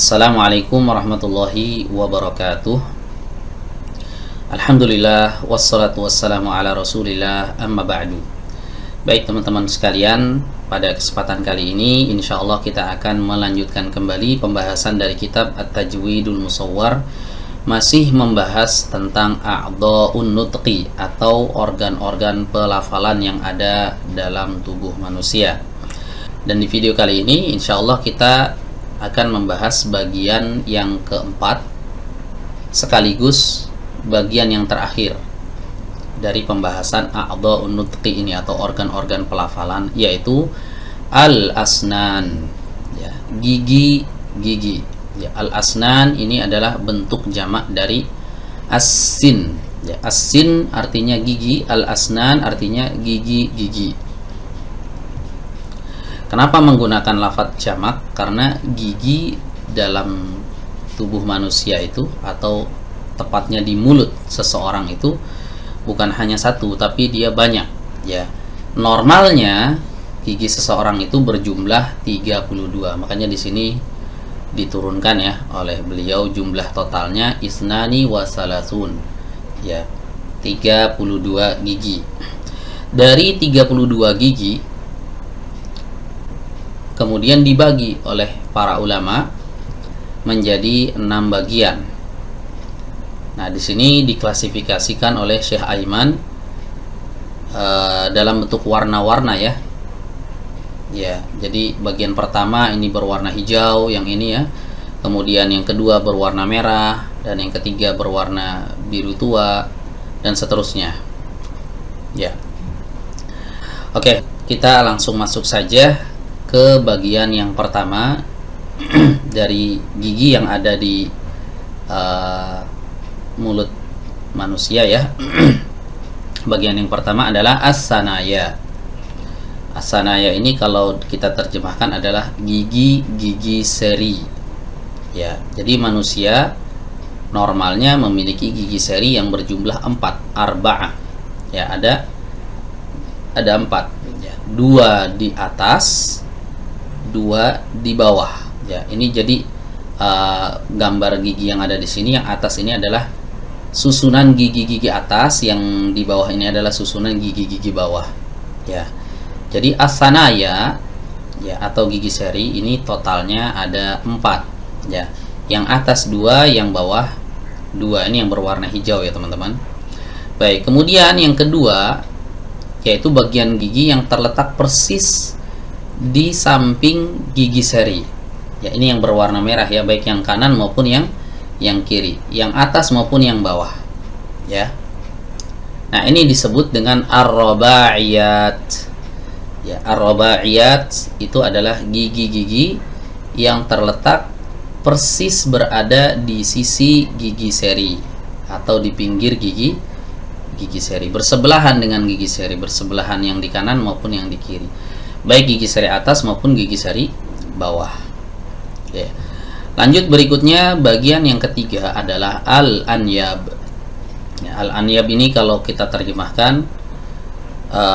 Assalamualaikum warahmatullahi wabarakatuh. Alhamdulillah wassalatu wassalamu ala Rasulillah, amma ba'du. Baik teman-teman sekalian, pada kesempatan kali ini insyaallah kita akan melanjutkan kembali pembahasan dari kitab At-Tajwidul Musawwar, masih membahas tentang a'dha'un nutqi atau organ-organ pelafalan yang ada dalam tubuh manusia. Dan di video kali ini insyaallah kita akan membahas bagian yang keempat sekaligus bagian yang terakhir dari pembahasan a'dha'un nutqi ini atau organ-organ pelafalan, yaitu al-asnan, ya, gigi-gigi. Ya, al-asnan ini adalah bentuk jamak dari as-sin. Ya, as-sin artinya gigi, al-asnan artinya gigi-gigi. Kenapa menggunakan lafadz jamak? Karena gigi dalam tubuh manusia itu, atau tepatnya di mulut seseorang itu, bukan hanya satu, tapi dia banyak. Ya, normalnya gigi seseorang itu berjumlah 32. Makanya di sini diturunkan ya oleh beliau jumlah totalnya isnani wasalasun. Ya, 32 gigi. Dari 32 gigi kemudian dibagi oleh para ulama menjadi 6 bagian. Nah, di sini diklasifikasikan oleh Syekh Aiman dalam bentuk warna-warna ya. Ya, jadi bagian pertama ini berwarna hijau, yang ini ya. Kemudian yang kedua berwarna merah, dan yang ketiga berwarna biru tua, dan seterusnya. Ya. Oke, kita langsung masuk saja ke bagian yang pertama dari gigi yang ada di mulut manusia ya. Bagian yang pertama adalah as-sanaya. As-sanaya ini kalau kita terjemahkan adalah gigi-gigi seri. Ya, jadi manusia normalnya memiliki gigi seri yang berjumlah 4, arba'ah. Ya, ada 4. Ya, 2 di atas, 2 di bawah. Ya, ini jadi gambar gigi yang ada di sini. Yang atas ini adalah susunan gigi-gigi atas, yang di bawah ini adalah susunan gigi-gigi bawah. Ya. Jadi as-sanaya ya atau gigi seri ini totalnya ada 4. Ya. Yang atas 2, yang bawah 2. Ini yang berwarna hijau ya, teman-teman. Baik, kemudian yang kedua yaitu bagian gigi yang terletak persis di samping gigi seri. Ya, ini yang berwarna merah ya, baik yang kanan maupun yang kiri, yang atas maupun yang bawah. Ya. Nah, ini disebut dengan ar-rabaiyat. Ya, ar-rabaiyat itu adalah gigi-gigi yang terletak persis berada di sisi gigi seri atau di pinggir gigi seri, bersebelahan dengan gigi seri, bersebelahan yang di kanan maupun yang di kiri, baik gigi seri atas maupun gigi seri bawah. Ya. Lanjut, berikutnya bagian yang ketiga adalah al-anyab. Ya, al-anyab ini kalau kita terjemahkan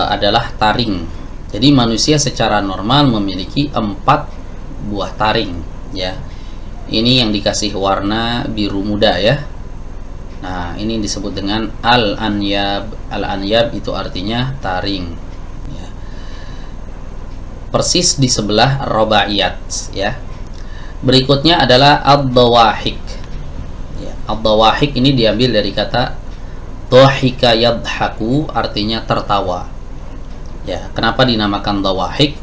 adalah taring. Jadi manusia secara normal memiliki 4 buah taring. Ya, ini yang dikasih warna biru muda ya. Nah, ini disebut dengan al-anyab. Al-anyab itu artinya taring. Persis di sebelah robaiyat ya. Berikutnya adalah ad-dawahik. Ya, ad-dawahik ini diambil dari kata dhahika yadhaku, artinya tertawa. Ya, kenapa dinamakan dawahik?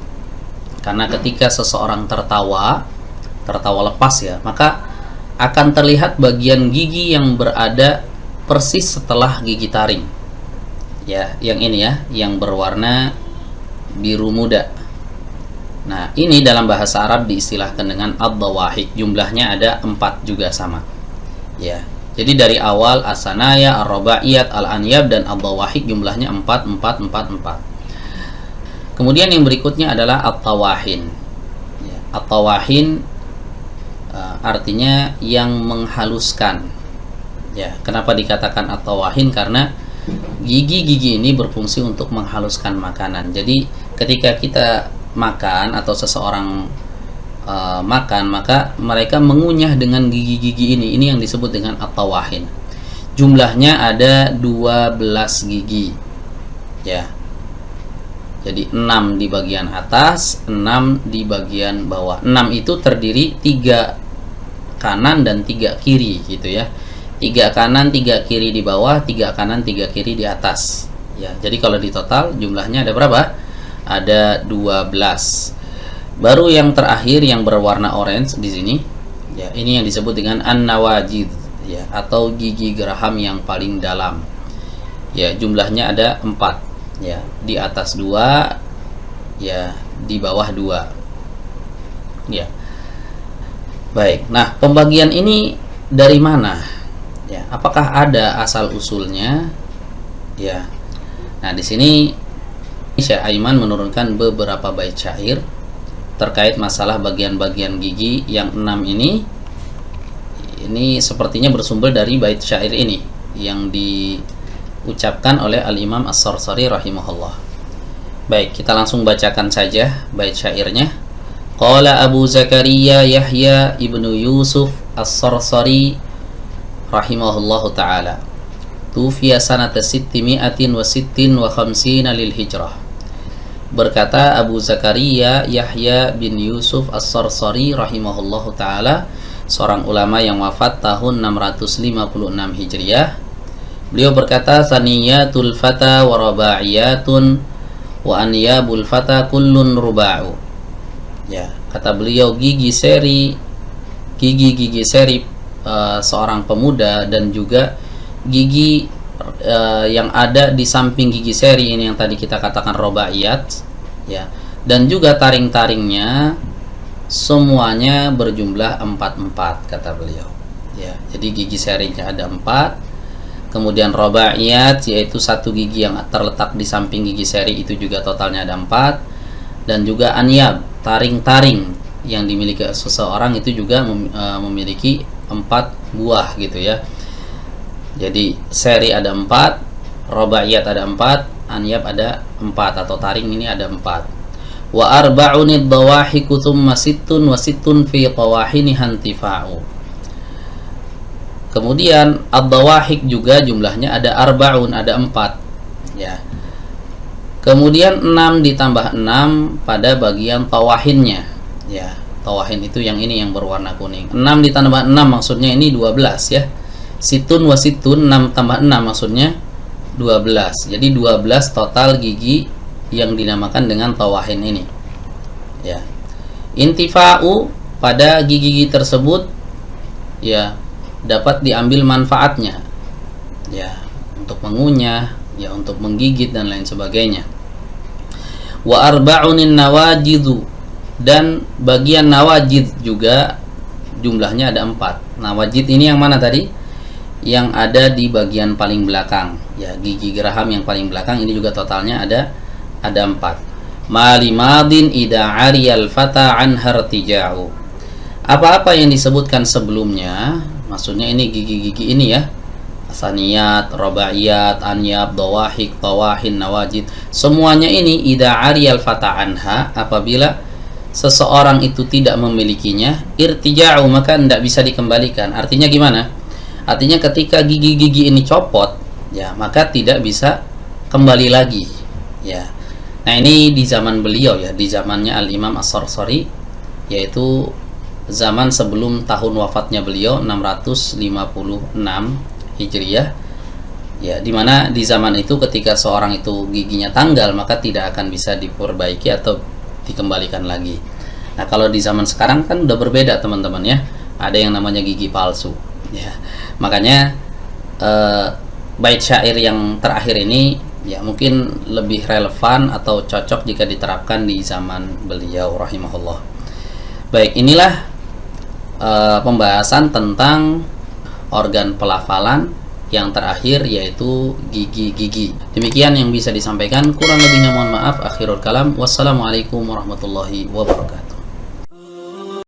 Karena ketika seseorang tertawa lepas ya, maka akan terlihat bagian gigi yang berada persis setelah gigi taring. Ya, yang ini ya, yang berwarna biru muda. Nah, ini dalam bahasa Arab diistilahkan dengan ad-dawahik. Jumlahnya ada 4 juga sama. Ya. Jadi dari awal as-sanaya, ar-rabaiyat, al-anyab dan ad-dawahik jumlahnya 4, 4, 4, 4. Kemudian yang berikutnya adalah at-tawahin. Ya, at-tawahin artinya yang menghaluskan. Ya, kenapa dikatakan at-tawahin? Karena gigi-gigi ini berfungsi untuk menghaluskan makanan. Jadi ketika kita makan atau seseorang makan, maka mereka mengunyah dengan gigi-gigi ini. Ini yang disebut dengan at-tawahin. Jumlahnya ada 12 gigi. Ya. Jadi 6 di bagian atas, 6 di bagian bawah. 6 itu terdiri 3 kanan dan 3 kiri gitu ya. 3 kanan, 3 kiri di bawah, 3 kanan, 3 kiri di atas. Ya, jadi kalau di total jumlahnya ada berapa? Ada 12. Baru yang terakhir yang berwarna orange di sini. Ya, ini yang disebut dengan an-nawajid ya, atau gigi geraham yang paling dalam. Ya, jumlahnya ada 4. Ya, di atas 2, ya, di bawah 2. Ya. Baik. Nah, pembagian ini dari mana? Ya, apakah ada asal usulnya? Ya. Nah, di sini Syekh Aiman menurunkan beberapa bait syair terkait masalah bagian-bagian gigi yang 6 ini. Ini sepertinya bersumber dari bait syair ini yang diucapkan oleh Al-Imam As-Sarsari rahimahullah. Baik, kita langsung bacakan saja bait syairnya. Qala Abu Zakaria Yahya ibnu Yusuf As-Sarsari rahimahullahu ta'ala, tufiya sanata 656 lil hijrah. Berkata Abu Zakaria Yahya bin Yusuf As-Sarsari rahimahullahu ta'ala, seorang ulama yang wafat tahun 656 Hijriah. Beliau berkata, saniyatul fata wa raba'iyatun wa anyabul fata kullun ruba'u. Ya, kata beliau, gigi seri seorang pemuda dan juga gigi yang ada di samping gigi seri ini yang tadi kita katakan robaiyat, ya, dan juga taring-taringnya semuanya berjumlah 4 kata beliau. Ya, jadi gigi serinya ada 4, kemudian robaiyat yaitu satu gigi yang terletak di samping gigi seri itu juga totalnya ada 4, dan juga anyab, taring-taring yang dimiliki seseorang itu juga memiliki 4 buah gitu ya. Jadi seri ada 4, robaiyat ada 4, anyab ada 4 atau taring ini ada 4. Wa arba'unid dawahiku thumma sittun wa sittun fi qawahini hantifa'u. Kemudian ad-dawahik juga jumlahnya ada arba'un, ada 4 ya. Kemudian 6 ditambah 6 pada bagian tawahinnya. Ya, tawahin itu yang ini yang berwarna kuning. 6 ditambah 6 maksudnya ini 12 ya. Situn wa situn 6 tambah 6 maksudnya 12. Jadi 12 total gigi yang dinamakan dengan tawahin ini. Ya. Intifa'u, pada gigi-gigi tersebut ya dapat diambil manfaatnya. Ya, untuk mengunyah, ya untuk menggigit dan lain sebagainya. Wa arba'unin nawajidu, dan bagian nawajid juga jumlahnya ada 4. Nawajid ini yang mana tadi? Yang ada di bagian paling belakang. Ya, gigi geraham yang paling belakang ini juga totalnya ada 4. Malimadin ida ariyal fata an hartija'u. Apa-apa yang disebutkan sebelumnya, maksudnya ini gigi-gigi ini ya, saniyat, robaiyat, anyab, dawahik, tawahin, nawajid, semuanya ini ida ariyal fata anha, apabila seseorang itu tidak memilikinya, irtija'u, maka tidak bisa dikembalikan. Artinya gimana? Artinya ketika gigi-gigi ini copot, ya, maka tidak bisa kembali lagi. Ya. Nah, ini di zaman beliau ya, di zamannya Al-Imam As-Sarsari, yaitu zaman sebelum tahun wafatnya beliau 656 Hijriah. Ya, dimana di zaman itu ketika seorang itu giginya tanggal, maka tidak akan bisa diperbaiki atau dikembalikan lagi. Nah, kalau di zaman sekarang kan udah berbeda teman-teman ya. Ada yang namanya gigi palsu. Ya, makanya bait syair yang terakhir ini ya mungkin lebih relevan atau cocok jika diterapkan di zaman beliau rahimahullah. Baik, inilah pembahasan tentang organ pelafalan yang terakhir, yaitu gigi-gigi. Demikian yang bisa disampaikan, kurang lebihnya mohon maaf. Akhirul kalam, wassalamualaikum warahmatullahi wabarakatuh.